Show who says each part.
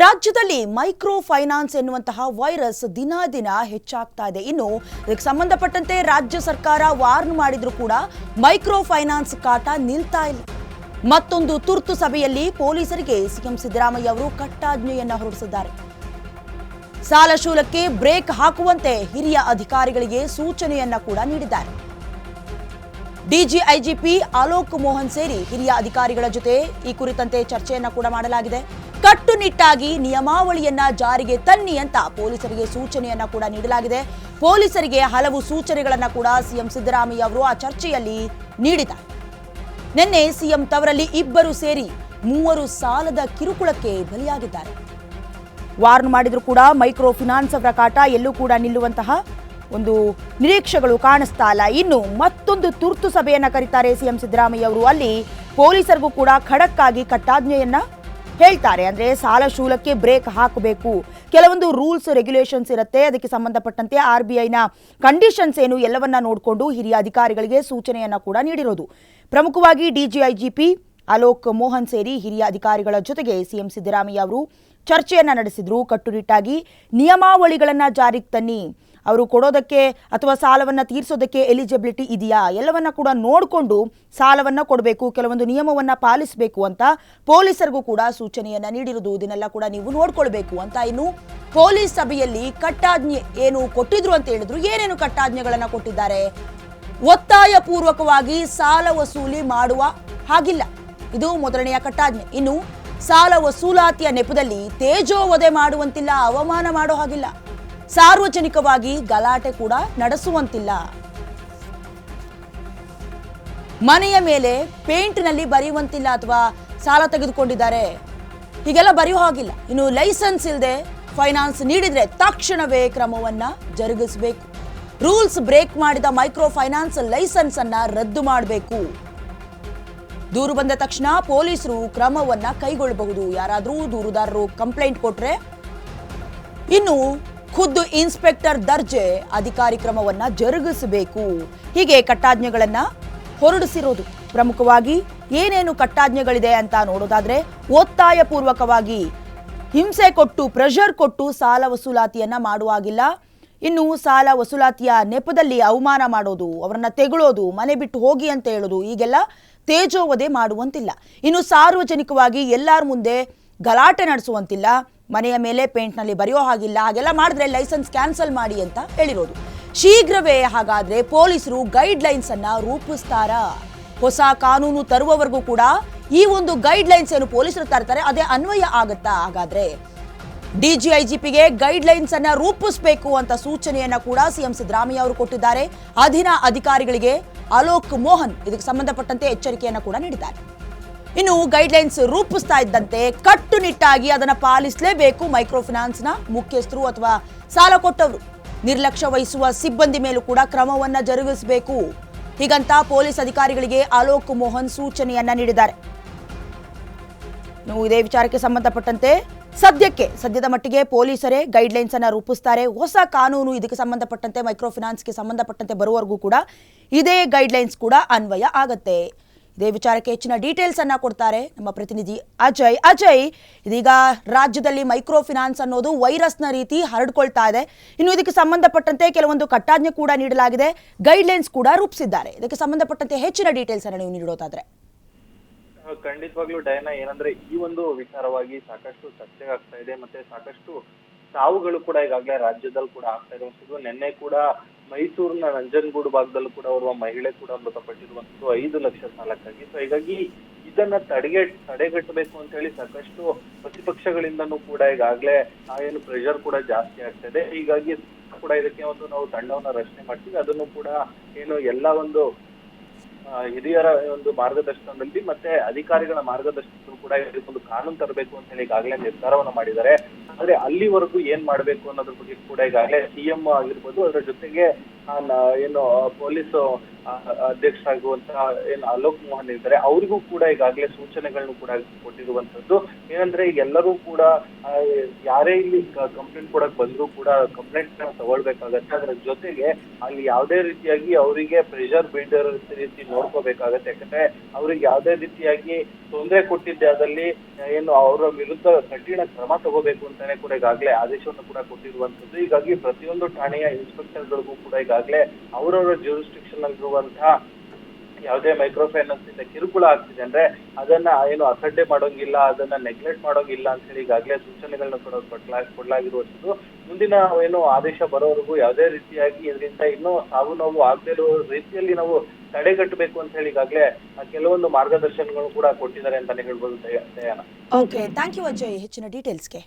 Speaker 1: ರಾಜ್ಯದಲ್ಲಿ micro finance ಎನ್ನುವಂತಹ virus ದಿನ ದಿನ ಹೆಚ್ಚಾಗ್ತಾ ಇದೆ. ಇನ್ನು ಇದಕ್ಕೆ ಸಂಬಂಧಪಟ್ಟಂತೆ ರಾಜ್ಯ ಸರ್ಕಾರ ವಾರ್ನ್ ಮಾಡಿದ್ರು ಕೂಡ ಮೈಕ್ರೋ ಫೈನಾನ್ಸ್ ಕಾಟ ನಿಲ್ತಾ ಇಲ್ಲ. ಮತ್ತೊಂದು ತುರ್ತು ಸಭೆಯಲ್ಲಿ ಪೊಲೀಸರಿಗೆ ಸಿಎಂ ಸಿದ್ದರಾಮಯ್ಯ ಅವರು ಕಟ್ಟಾಜ್ಞೆಯನ್ನ ಹೊರಡಿಸಿದ್ದಾರೆ. ಸಾಲ ಶೂಲಕ್ಕೆ ಬ್ರೇಕ್ ಹಾಕುವಂತೆ ಹಿರಿಯ ಅಧಿಕಾರಿಗಳಿಗೆ ಸೂಚನೆಯನ್ನ ಕೂಡ ನೀಡಿದ್ದಾರೆ. ಡಿಜಿಐಜಿಪಿ ಅಲೋಕ್ ಮೋಹನ್ ಸೇರಿ ಹಿರಿಯ ಅಧಿಕಾರಿಗಳ ಜೊತೆ ಈ ಕುರಿತಂತೆ ಚರ್ಚೆಯನ್ನ ಕೂಡ ಮಾಡಲಾಗಿದೆ. ಕಟ್ಟುನಿಟ್ಟಾಗಿ ನಿಯಮಾವಳಿಯನ್ನ ಜಾರಿಗೆ ತನ್ನಿ ಅಂತ ಪೊಲೀಸರಿಗೆ ಸೂಚನೆಯನ್ನ ಕೂಡ ನೀಡಲಾಗಿದೆ. ಪೊಲೀಸರಿಗೆ ಹಲವು ಸೂಚನೆಗಳನ್ನ ಕೂಡ ಸಿಎಂ ಸಿದ್ದರಾಮಯ್ಯ ಅವರು ಆ ಚರ್ಚೆಯಲ್ಲಿ ನೀಡಿದ್ದಾರೆ. ನಿನ್ನೆ ಸಿಎಂ ತವರಲ್ಲಿ ಇಬ್ಬರು ಸೇರಿ 3 ಸಾಲದ ಕಿರುಕುಳಕ್ಕೆ ಬಲಿಯಾಗಿದ್ದಾರೆ. ವಾರ್ನ್ ಮಾಡಿದ್ರು ಕೂಡ ಮೈಕ್ರೋ ಫಿನಾನ್ಸ್ ಅವರ ಕಾಟ ಎಲ್ಲೂ ಕೂಡ ನಿಲ್ಲುವಂತಹ ಒಂದು ನಿರೀಕ್ಷೆಗಳು ಕಾಣಿಸ್ತಾ ಇಲ್ಲ. ಇನ್ನು ಮತ್ತೊಂದು ತುರ್ತು ಸಭೆಯನ್ನ ಕರೀತಾರೆ ಸಿಎಂ ಸಿದ್ದರಾಮಯ್ಯ ಅವರು. ಅಲ್ಲಿ ಪೊಲೀಸರಿಗೂ ಕೂಡ ಖಡಕ್ ಆಗಿ ಕಟ್ಟಾಜ್ಞೆಯನ್ನ ಹೇಳ್ತಾರೆ. ಅಂದ್ರೆ ಸಾಲ ಶೂಲಕ್ಕೆ ಬ್ರೇಕ್ ಹಾಕಬೇಕು, ಕೆಲವೊಂದು ರೂಲ್ಸ್ ರೆಗ್ಯುಲೇಷನ್ಸ್ ಇರುತ್ತೆ, ಅದಕ್ಕೆ ಸಂಬಂಧಪಟ್ಟಂತೆ RBIನ ಕಂಡೀಷನ್ಸ್ ಏನು ಎಲ್ಲವನ್ನ ನೋಡಿಕೊಂಡು ಹಿರಿಯ ಅಧಿಕಾರಿಗಳಿಗೆ ಸೂಚನೆಯನ್ನ ಕೂಡ ನೀಡಿರೋದು. ಪ್ರಮುಖವಾಗಿ ಡಿಜಿಐಜಿಪಿ ಅಲೋಕ್ ಮೋಹನ್ ಸೇರಿ ಹಿರಿಯ ಅಧಿಕಾರಿಗಳ ಜೊತೆಗೆ ಸಿಎಂ ಸಿದ್ದರಾಮಯ್ಯ ಅವರು ಚರ್ಚೆಯನ್ನ ನಡೆಸಿದ್ರು. ಕಟ್ಟುನಿಟ್ಟಾಗಿ ನಿಯಮಾವಳಿಗಳನ್ನ ಜಾರಿಗೆ ತನ್ನಿ, ಅವರು ಕೊಡೋದಕ್ಕೆ ಅಥವಾ ಸಾಲವನ್ನು ತೀರಿಸೋದಕ್ಕೆ ಎಲಿಜಿಬಿಲಿಟಿ ಇದೆಯಾ ಎಲ್ಲವನ್ನ ಕೂಡ ನೋಡಿಕೊಂಡು ಸಾಲವನ್ನು ಕೊಡಬೇಕು, ಕೆಲವೊಂದು ನಿಯಮವನ್ನು ಪಾಲಿಸಬೇಕು ಅಂತ ಪೊಲೀಸರಿಗೂ ಕೂಡ ಸೂಚನೆಯನ್ನ ನೀಡಿರುವುದು. ಇದನ್ನೆಲ್ಲ ಕೂಡ ನೀವು ನೋಡ್ಕೊಳ್ಬೇಕು ಅಂತ. ಇನ್ನು ಪೊಲೀಸ್ ಸಭೆಯಲ್ಲಿ ಕಟ್ಟಾಜ್ಞೆ ಏನು ಕೊಟ್ಟಿದ್ರು ಅಂತ ಹೇಳಿದ್ರು. ಏನೇನು ಕಟ್ಟಾಜ್ಞೆಗಳನ್ನ ಕೊಟ್ಟಿದ್ದಾರೆ? ಒತ್ತಾಯ ಪೂರ್ವಕವಾಗಿ ಸಾಲ ವಸೂಲಿ ಮಾಡುವ ಹಾಗಿಲ್ಲ, ಇದು ಮೊದಲನೆಯ ಕಟ್ಟಾಜ್ಞೆ. ಇನ್ನು ಸಾಲ ವಸೂಲಾತಿಯ ನೆಪದಲ್ಲಿ ತೇಜೋವಧೆ ಮಾಡುವಂತಿಲ್ಲ, ಅವಮಾನ ಮಾಡೋ ಹಾಗಿಲ್ಲ, ಸಾರ್ವಜನಿಕವಾಗಿ ಗಲಾಟೆ ಕೂಡ ನಡೆಸುವಂತಿಲ್ಲ, ಮನೆಯ ಮೇಲೆ ಪೇಂಟ್ನಲ್ಲಿ ಬರೆಯುವಂತಿಲ್ಲ ಅಥವಾ ಸಾಲ ತೆಗೆದುಕೊಂಡಿದ್ದಾರೆ ಹೀಗೆಲ್ಲ ಬರೆಯೋ ಹಾಗಿಲ್ಲ. ಇನ್ನು ಲೈಸೆನ್ಸ್ ಇಲ್ಲದೆ ಫೈನಾನ್ಸ್ ನೀಡಿದ್ರೆ ತಕ್ಷಣವೇ ಕ್ರಮವನ್ನ ಜರುಗಿಸಬೇಕು. ರೂಲ್ಸ್ ಬ್ರೇಕ್ ಮಾಡಿದ ಮೈಕ್ರೋ ಫೈನಾನ್ಸ್ ಲೈಸೆನ್ಸ್ ಅನ್ನ ರದ್ದು ಮಾಡಬೇಕು. ದೂರು ಬಂದ ತಕ್ಷಣ ಪೊಲೀಸರು ಕ್ರಮವನ್ನ ಕೈಗೊಳ್ಳಬಹುದು. ಯಾರಾದರೂ ದೂರುದಾರರು ಕಂಪ್ಲೇಂಟ್ ಕೊಟ್ರೆ ಇನ್ನು ಖುದ್ದು ಇನ್ಸ್ಪೆಕ್ಟರ್ ದರ್ಜೆ ಅಧಿಕಾರಿ ಕ್ರಮವನ್ನ ಜರುಗಿಸಬೇಕು. ಹೀಗೆ ಕಟ್ಟಾಜ್ಞೆಗಳನ್ನ ಹೊರಡಿಸಿರೋದು. ಪ್ರಮುಖವಾಗಿ ಏನೇನು ಕಟ್ಟಾಜ್ಞೆಗಳಿದೆ ಅಂತ ನೋಡೋದಾದ್ರೆ, ಒತ್ತಾಯ ಪೂರ್ವಕವಾಗಿ ಹಿಂಸೆ ಕೊಟ್ಟು ಪ್ರೆಷರ್ ಕೊಟ್ಟು ಸಾಲ ವಸೂಲಾತಿಯನ್ನ ಮಾಡುವಾಗಿಲ್ಲ. ಇನ್ನು ಸಾಲ ವಸೂಲಾತಿಯ ನೆಪದಲ್ಲಿ ಅವಮಾನ ಮಾಡೋದು, ಅವರನ್ನ ತೆಗಳೋದು, ಮನೆ ಬಿಟ್ಟು ಹೋಗಿ ಅಂತ ಹೇಳೋದು, ಈಗೆಲ್ಲ ತೇಜೋವಧೆ ಮಾಡುವಂತಿಲ್ಲ. ಇನ್ನು ಸಾರ್ವಜನಿಕವಾಗಿ ಎಲ್ಲರ ಮುಂದೆ ಗಲಾಟೆ ನಡೆಸುವಂತಿಲ್ಲ, ಮನೆಯ ಮೇಲೆ ಪೇಂಟ್ನಲ್ಲಿ ಬರೆಯೋ ಹಾಗಿಲ್ಲ, ಹಾಗೆಲ್ಲ ಮಾಡಿದ್ರೆ ಲೈಸೆನ್ಸ್ ಕ್ಯಾನ್ಸಲ್ ಮಾಡಿ ಅಂತ ಹೇಳಿರೋದು. ಶೀಘ್ರವೇ ಹಾಗಾದ್ರೆ ಪೊಲೀಸರು ಗೈಡ್ ಲೈನ್ಸ್ ಅನ್ನ ರೂಪಿಸ್ತಾರಾ? ಹೊಸ ಕಾನೂನು ತರುವವರೆಗೂ ಕೂಡ ಈ ಒಂದು ಗೈಡ್ ಲೈನ್ಸ್ ಏನು ಪೊಲೀಸರು ತರ್ತಾರೆ ಅದೇ ಅನ್ವಯ ಆಗತ್ತಾ? ಹಾಗಾದ್ರೆ ಡಿಜಿಐಜಿಪಿಗೆ ಗೈಡ್ ಲೈನ್ಸ್ ಅನ್ನ ರೂಪಿಸಬೇಕು ಅಂತ ಸೂಚನೆಯನ್ನ ಕೂಡ ಸಿಎಂ ಸಿದ್ದರಾಮಯ್ಯ ಅವರು ಕೊಟ್ಟಿದ್ದಾರೆ. ಅಧೀನ ಅಧಿಕಾರಿಗಳಿಗೆ ಅಲೋಕ್ ಮೋಹನ್ ಇದಕ್ಕೆ ಸಂಬಂಧಪಟ್ಟಂತೆ ಎಚ್ಚರಿಕೆಯನ್ನ ಕೂಡ ನೀಡಿದ್ದಾರೆ. ಇನ್ನು ಗೈಡ್ ಲೈನ್ಸ್ ರೂಪಿಸ್ತಾ ಇದ್ದಂತೆ ಕಟ್ಟುನಿಟ್ಟಾಗಿ ಅದನ್ನ ಪಾಲಿಸಲೇಬೇಕು. ಮೈಕ್ರೋ ಫಿನಾನ್ಸ್ ನ ಮುಖ್ಯಸ್ಥರು ಅಥವಾ ಸಾಲ ಕೊಟ್ಟವರು ನಿರ್ಲಕ್ಷ್ಯ ವಹಿಸುವ ಸಿಬ್ಬಂದಿ ಮೇಲೂ ಕೂಡ ಕ್ರಮವನ್ನ ಜರುಗಿಸಬೇಕು. ಹೀಗಂತ ಪೊಲೀಸ್ ಅಧಿಕಾರಿಗಳಿಗೆ ಅಲೋಕ್ ಮೋಹನ್ ಸೂಚನೆಯನ್ನ ನೀಡಿದ್ದಾರೆ. ಇನ್ನು ಇದೇ ವಿಚಾರಕ್ಕೆ ಸಂಬಂಧಪಟ್ಟಂತೆ ಸದ್ಯದ ಮಟ್ಟಿಗೆ ಪೊಲೀಸರೇ ಗೈಡ್ ಲೈನ್ಸ್ ಅನ್ನ ರೂಪಿಸ್ತಾರೆ. ಹೊಸ ಕಾನೂನು ಇದಕ್ಕೆ ಸಂಬಂಧಪಟ್ಟಂತೆ ಮೈಕ್ರೋ ಫಿನಾನ್ಸ್ಗೆ ಸಂಬಂಧಪಟ್ಟಂತೆ ಬರುವವರೆಗೂ ಕೂಡ ಇದೇ ಗೈಡ್ ಲೈನ್ಸ್ ಕೂಡ ಅನ್ವಯ ಆಗತ್ತೆ. ಇದೇ ವಿಚಾರಕ್ಕೆ ಹೆಚ್ಚಿನ ಡೀಟೇಲ್ಸ್ ಅನ್ನ ಕೊಡ್ತಾರೆ ನಮ್ಮ ಪ್ರತಿನಿಧಿ ಅಜಯ್. ಇದೀಗ ರಾಜ್ಯದಲ್ಲಿ ಮೈಕ್ರೋ ಫಿನಾನ್ಸ್ ಅನ್ನೋದು ವೈರಸ್ನ ರೀತಿ ಹರಡ್ಕೊಳ್ತಾ ಇದೆ. ಇನ್ನು ಇದಕ್ಕೆ ಸಂಬಂಧಪಟ್ಟಂತೆ ಕೆಲವೊಂದು ಕಟ್ಟಾಜ್ಞೆ ಕೂಡ ನೀಡಲಾಗಿದೆ, ಗೈಡ್ ಲೈನ್ಸ್ ಕೂಡ ರೂಪಿಸಿದ್ದಾರೆ. ಇದಕ್ಕೆ ಸಂಬಂಧಪಟ್ಟಂತೆ ಹೆಚ್ಚಿನ ಡೀಟೇಲ್ಸ್ ಅನ್ನು ನೀವು ನೀಡೋದಾದ್ರೆ.
Speaker 2: ಖಂಡಿತವಾಗ್ಲೂ ಡಯನಾ, ಏನಂದ್ರೆ ಈ ಒಂದು ವಿಚಾರವಾಗಿ ಸಾಕಷ್ಟು ಚರ್ಚೆ ಆಗ್ತಾ ಇದೆ, ಮತ್ತೆ ಸಾಕಷ್ಟು ಸಾವುಗಳು ಕೂಡ ಈಗಾಗಲೇ ರಾಜ್ಯದಲ್ಲಿ ಕೂಡ ಆಗ್ತಾ ಇರುವಂತದ್ದು. ನಿನ್ನೆ ಕೂಡ ಮೈಸೂರಿನ ನಂಜನಗೂಡು ಭಾಗದಲ್ಲೂ ಕೂಡ ಓರ್ವ ಮಹಿಳೆ ಕೂಡ ಮೃತಪಟ್ಟಿರುವಂತದ್ದು 5 ಲಕ್ಷ ಸಾಲಕ್ಕಾಗಿ. ಸೊ ಹೀಗಾಗಿ ಇದನ್ನ ತಡೆಗಟ್ಟಬೇಕು ಅಂತ ಹೇಳಿ ಸಾಕಷ್ಟು ಪ್ರತಿಪಕ್ಷಗಳಿಂದನೂ ಕೂಡ ಈಗಾಗಲೇ ಏನು ಪ್ರೆಷರ್ ಕೂಡ ಜಾಸ್ತಿ ಆಗ್ತಾ ಇದೆ. ಹೀಗಾಗಿ ಕೂಡ ಇದಕ್ಕೆ ಒಂದು ನಾವು ತಂಡವನ್ನ ರಚನೆ ಮಾಡ್ತೀವಿ. ಅದನ್ನು ಕೂಡ ಏನು ಎಲ್ಲ ಒಂದು ಹಿರಿಯರ ಒಂದು ಮಾರ್ಗದರ್ಶನದಲ್ಲಿ ಮತ್ತೆ ಅಧಿಕಾರಿಗಳ ಮಾರ್ಗದರ್ಶನದಲ್ಲಿ ಕೂಡ ಇದಕ್ಕೊಂದು ಕಾನೂನು ತರಬೇಕು ಅಂತ ಹೇಳಿ ಈಗಾಗಲೇ ನಿರ್ಧಾರವನ್ನ ಮಾಡಿದ್ದಾರೆ. ಆದ್ರೆ ಅಲ್ಲಿವರೆಗೂ ಏನ್ ಮಾಡ್ಬೇಕು ಅನ್ನೋದ್ರ ಬಗ್ಗೆ ಕೂಡ ಈಗಾಗಲೇ CM ಆಗಿರ್ಬೋದು, ಅದರ ಜೊತೆಗೆ ಏನು ಪೊಲೀಸ್ ಅಧ್ಯಕ್ಷರಾಗುವಂತಹ ಏನು ಅಲೋಕ್ ಮೋಹನ್ ಇದ್ದಾರೆ, ಅವರಿಗೂ ಕೂಡ ಈಗಾಗಲೇ ಸೂಚನೆಗಳನ್ನು ಕೂಡ ಕೊಟ್ಟಿರುವಂತದ್ದು. ಏನಂದ್ರೆ ಈಗ ಎಲ್ಲರೂ ಕೂಡ ಯಾರೇ ಇಲ್ಲಿ ಕಂಪ್ಲೇಂಟ್ ಕೊಡಕ್ ಬಂದ್ರು ಕೂಡ ಕಂಪ್ಲೇಂಟ್ ತಗೊಳ್ಬೇಕಾಗತ್ತೆ. ಅದರ ಜೊತೆಗೆ ಅಲ್ಲಿ ಯಾವುದೇ ರೀತಿಯಾಗಿ ಅವರಿಗೆ ಪ್ರೆಷರ್ ಬೀಳೋ ರೀತಿ ನೋಡ್ಕೋಬೇಕಾಗತ್ತೆ. ಯಾಕಂದ್ರೆ ಅವ್ರಿಗೆ ಯಾವುದೇ ರೀತಿಯಾಗಿ ತೊಂದರೆ ಕೊಟ್ಟಿದ್ದೆ ಅದಲ್ಲಿ ಏನು ಅವರ ವಿರುದ್ಧ ಕಠಿಣ ಕ್ರಮ ತಗೋಬೇಕು ಅಂತಾನೆ ಕೂಡ ಈಗಾಗಲೇ ಆದೇಶವನ್ನು ಕೂಡ ಕೊಟ್ಟಿರುವಂತದ್ದು. ಹೀಗಾಗಿ ಪ್ರತಿಯೊಂದು ಠಾಣೆಯ ಇನ್ಸ್ಪೆಕ್ಟರ್ಗಳಿಗೂ ಕೂಡ ಈಗಾಗಲೇ ಅವರವರ ಜ್ಯೂರಿಸ್ಡಿಕ್ಷನ್ ಅಲ್ಲಿರುವಂತಹ ಯಾವುದೇ ಮೈಕ್ರೋ ಫೈನಾನ್ಸ್ ಇಂದ ಕಿರುಕುಳ ಆಗ್ತಿದೆ ಅಂದ್ರೆ ಅದನ್ನ ಏನು ಅಸಡ್ಡೆ ಮಾಡೋಂಗಿಲ್ಲ, ಅದನ್ನ ನೆಗ್ಲೆಕ್ಟ್ ಮಾಡೋಂಗಿಲ್ಲ ಅಂತ ಹೇಳಿ ಈಗಾಗಲೇ ಸೂಚನೆಗಳನ್ನ ಕೂಡ ಕೊಡಲಾಗಿರುವಂತದ್ದು. ಮುಂದಿನ ಏನು ಆದೇಶ ಬರೋವರೆಗೂ ಯಾವುದೇ ರೀತಿಯಾಗಿ ಇದರಿಂದ ಇನ್ನೂ ಸಾವು ನೋವು ಆಗದೇ ಇರುವ ರೀತಿಯಲ್ಲಿ ನಾವು ತಡೆಗಟ್ಟಬೇಕು ಅಂತ ಹೇಳಿ ಈಗಾಗಲೇ ಕೆಲವೊಂದು ಮಾರ್ಗದರ್ಶನಗಳು ಕೂಡ ಕೊಟ್ಟಿದ್ದಾರೆ ಅಂತಾನೆ ಹೇಳ್ಬೋದು ದಯಾನ.
Speaker 1: ಓಕೆ, ಥ್ಯಾಂಕ್ ಯು ಅಜಯ್ ಹೆಚ್ಚಿನ ಡೀಟೇಲ್ಸ್ಗೆ.